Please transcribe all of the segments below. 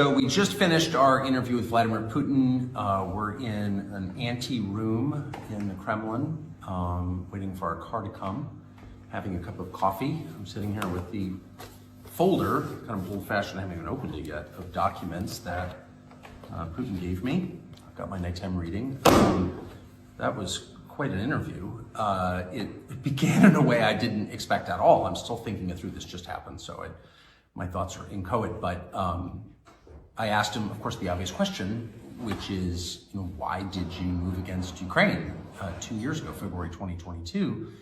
So we just finished our interview with Vladimir Putin. We're in an ante-room in the Kremlin, waiting for our car to come, having a cup of coffee. I'm sitting here with the folder, kind of old-fashioned, I haven't even opened it yet, of documents that Putin gave me. I've got my nighttime reading. That was quite an interview. It began in a way I didn't expect at all. I'm still thinking it through. This just happened, so my thoughts are inchoate, but I asked him, of course, the obvious question, which is, why did you move against Ukraine 2 years ago, February 2022?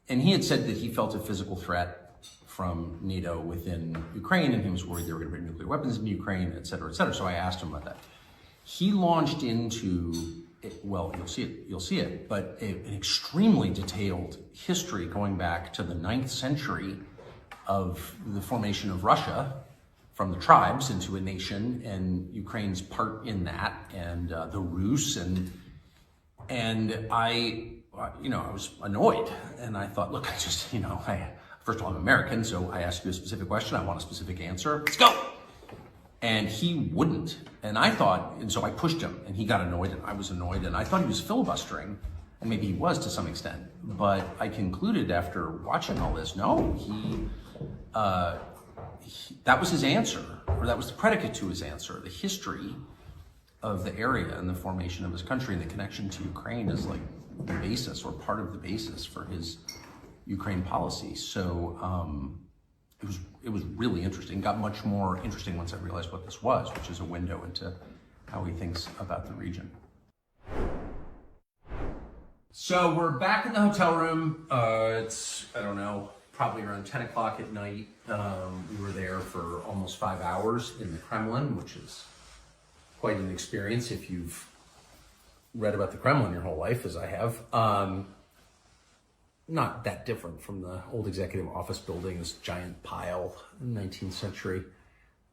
And he had said that he felt a physical threat from NATO within Ukraine, and he was worried they were going to bring nuclear weapons into Ukraine, et cetera, et cetera. So I asked him about that. He launched into, well, you'll see it, but an extremely detailed history going back to the 9th century of the formation of Russia from the tribes into a nation, and Ukraine's part in that, and the Rus, and I was annoyed, and I thought, look, first of all, I'm American, so I ask you a specific question, I want a specific answer, let's go! And he wouldn't, and so I pushed him, and he got annoyed, and I was annoyed, and I thought he was filibustering, and maybe he was to some extent, but I concluded after watching all this, no, that was his answer, or that was the predicate to his answer. The history of the area and the formation of his country and the connection to Ukraine is like the basis or part of the basis for his Ukraine policy. So it was really interesting. It got much more interesting once I realized what this was, which is a window into how he thinks about the region. So we're back in the hotel room. It's, I don't know, probably around 10 o'clock at night. We were there for almost 5 hours in the Kremlin, which is quite an experience if you've read about the Kremlin your whole life, as I have. Not that different from the old executive office building, this giant pile, 19th century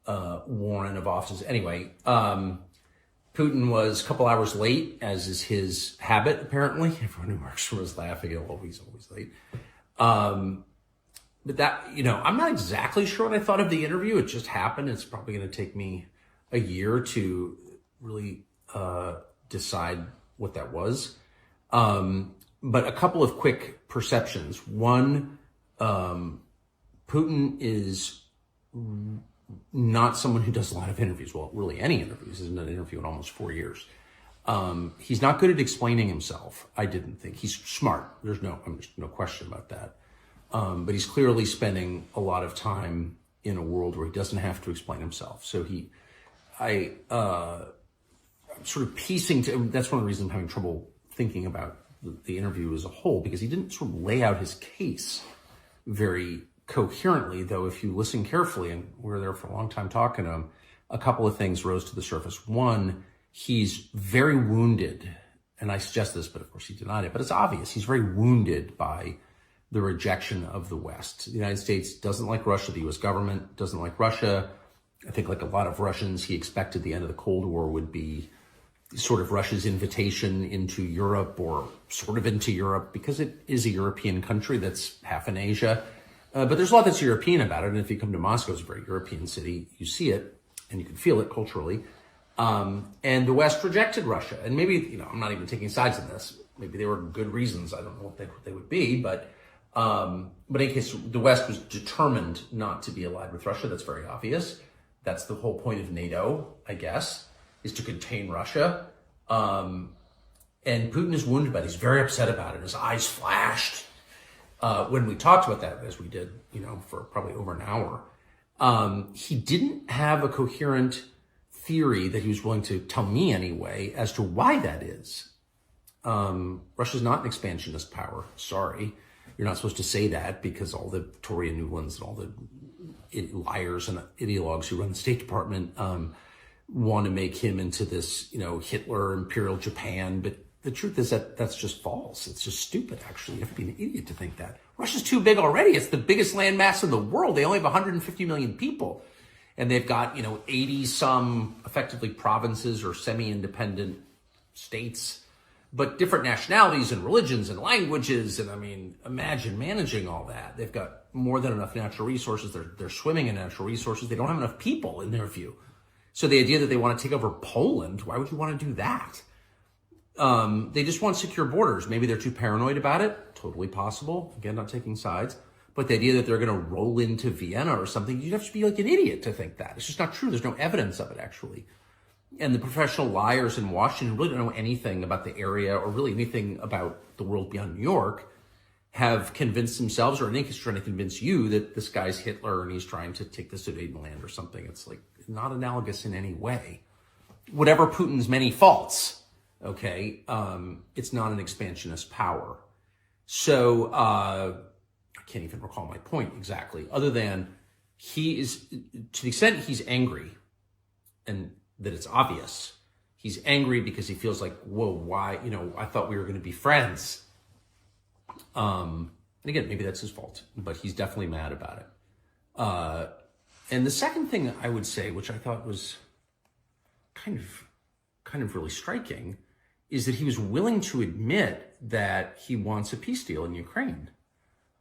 warren of offices. Anyway, Putin was a couple hours late, as is his habit, apparently. Everyone who works for him is laughing. He's always late. But that, I'm not exactly sure what I thought of the interview. It just happened. It's probably going to take me a year to really decide what that was. But a couple of quick perceptions. One, Putin is not someone who does a lot of interviews. Well, really any interviews. Isn't an interview in almost 4 years. He's not good at explaining himself, I didn't think. He's smart. There's no question about that. But he's clearly spending a lot of time in a world where he doesn't have to explain himself. So I'm sort of piecing that's one of the reasons I'm having trouble thinking about the interview as a whole, because he didn't sort of lay out his case very coherently, though if you listen carefully, and we were there for a long time talking to him, a couple of things rose to the surface. One, he's very wounded, and I suggest this, but of course he denied it, but it's obvious. He's very wounded by the rejection of the West. The United States doesn't like Russia. The U.S. government doesn't like Russia. I think, like a lot of Russians, he expected the end of the Cold War would be sort of Russia's invitation into Europe, or sort of into Europe, because it is a European country that's half in Asia. But there's a lot that's European about it. And if you come to Moscow, it's a very European city. You see it, and you can feel it culturally. And the West rejected Russia. And maybe, I'm not even taking sides in this. Maybe there were good reasons. I don't know what they would be, but in any case, the West was determined not to be allied with Russia. That's very obvious. That's the whole point of NATO, I guess, is to contain Russia. And Putin is wounded by it. He's very upset about it. His eyes flashed when we talked about that, as we did, for probably over an hour. He didn't have a coherent theory that he was willing to tell me anyway as to why that is. Russia's not an expansionist power. Sorry. You're not supposed to say that, because all the Tory and Newlands and all the liars and ideologues who run the State Department want to make him into this, Hitler, Imperial Japan. But the truth is that that's just false. It's just stupid, actually. You have to be an idiot to think that. Russia's too big already. It's the biggest landmass in the world. They only have 150 million people. And they've got, 80-some effectively provinces or semi-independent states, but different nationalities and religions and languages. And imagine managing all that. They've got more than enough natural resources. They're swimming in natural resources. They don't have enough people, in their view. So the idea that they want to take over Poland, why would you want to do that? They just want secure borders. Maybe they're too paranoid about it. Totally possible. Again, not taking sides. But the idea that they're going to roll into Vienna or something, you'd have to be like an idiot to think that. It's just not true. There's no evidence of it, actually. And the professional liars in Washington really don't know anything about the area or really anything about the world beyond New York, have convinced themselves, or I think he's trying to convince you, that this guy's Hitler and he's trying to take the Sudetenland or something. It's like not analogous in any way. Whatever Putin's many faults, okay, it's not an expansionist power. So I can't even recall my point exactly, other than he is, to the extent he's angry, and that it's obvious, he's angry because he feels like, whoa, why, I thought we were going to be friends. And again, maybe that's his fault, but he's definitely mad about it. And the second thing I would say, which I thought was kind of really striking, is that he was willing to admit that he wants a peace deal in Ukraine,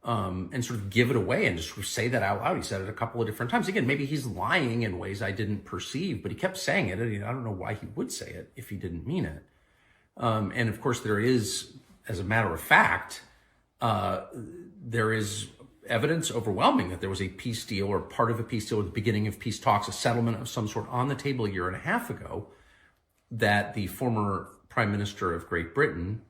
and sort of give it away and just sort of say that out loud. He said it a couple of different times. Again, maybe he's lying in ways I didn't perceive, but he kept saying it. And I don't know why he would say it if he didn't mean it. And of course, there is, as a matter of fact, there is evidence overwhelming that there was a peace deal or part of a peace deal at the beginning of peace talks, a settlement of some sort on the table a year and a half ago, that the former Prime Minister of Great Britain,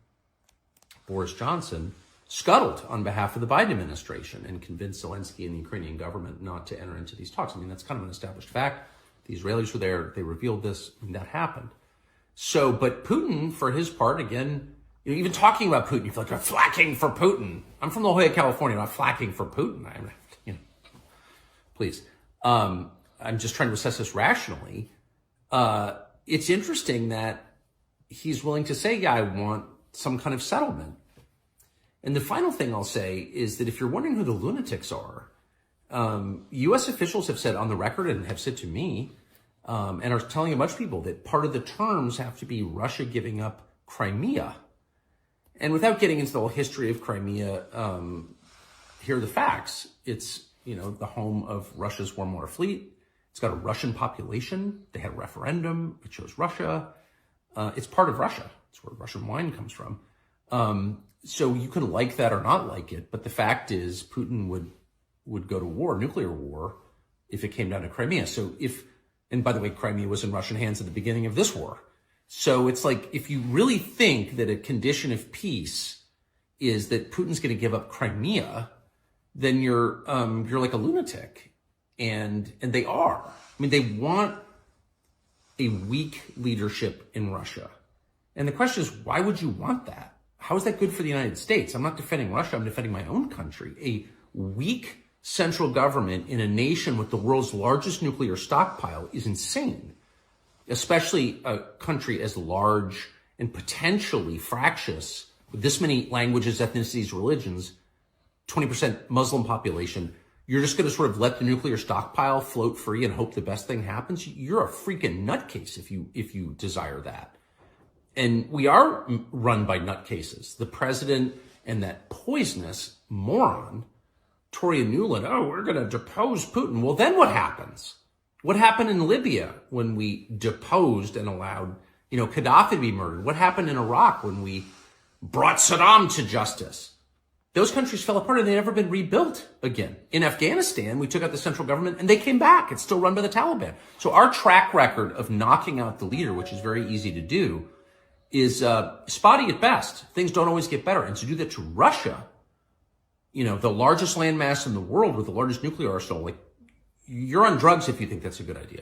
Boris Johnson, scuttled on behalf of the Biden administration and convinced Zelensky and the Ukrainian government not to enter into these talks. I mean, that's kind of an established fact. The Israelis were there. They revealed this. I mean, that happened. So, but Putin, for his part, again, even talking about Putin, you feel like you're flacking for Putin. I'm from La Jolla, California. I'm not flacking for Putin. Please. I'm just trying to assess this rationally. It's interesting that he's willing to say, yeah, I want some kind of settlement. And the final thing I'll say is that if you're wondering who the lunatics are, U.S. officials have said on the record and have said to me, and are telling a bunch of people that part of the terms have to be Russia giving up Crimea. And without getting into the whole history of Crimea, here are the facts. It's, the home of Russia's warm water fleet. It's got a Russian population. They had a referendum. It chose Russia. It's part of Russia. It's where Russian wine comes from. So you could like that or not like it, but the fact is Putin would go to war, nuclear war, if it came down to Crimea. So and by the way, Crimea was in Russian hands at the beginning of this war. So it's like, if you really think that a condition of peace is that Putin's going to give up Crimea, then you're like a lunatic. And they are. I mean, they want a weak leadership in Russia. And the question is, why would you want that? How is that good for the United States? I'm not defending Russia. I'm defending my own country. A weak central government in a nation with the world's largest nuclear stockpile is insane, especially a country as large and potentially fractious with this many languages, ethnicities, religions, 20% Muslim population. You're just going to sort of let the nuclear stockpile float free and hope the best thing happens? You're a freaking nutcase if you desire that. And we are run by nutcases. The president and that poisonous moron, Toria Nuland, we're going to depose Putin. Well, then what happens? What happened in Libya when we deposed and allowed, Gaddafi to be murdered? What happened in Iraq when we brought Saddam to justice? Those countries fell apart and they've never been rebuilt again. In Afghanistan, we took out the central government and they came back. It's still run by the Taliban. So our track record of knocking out the leader, which is very easy to do, is spotty at best. Things don't always get better. And to do that to Russia, the largest landmass in the world with the largest nuclear arsenal, like, you're on drugs if you think that's a good idea.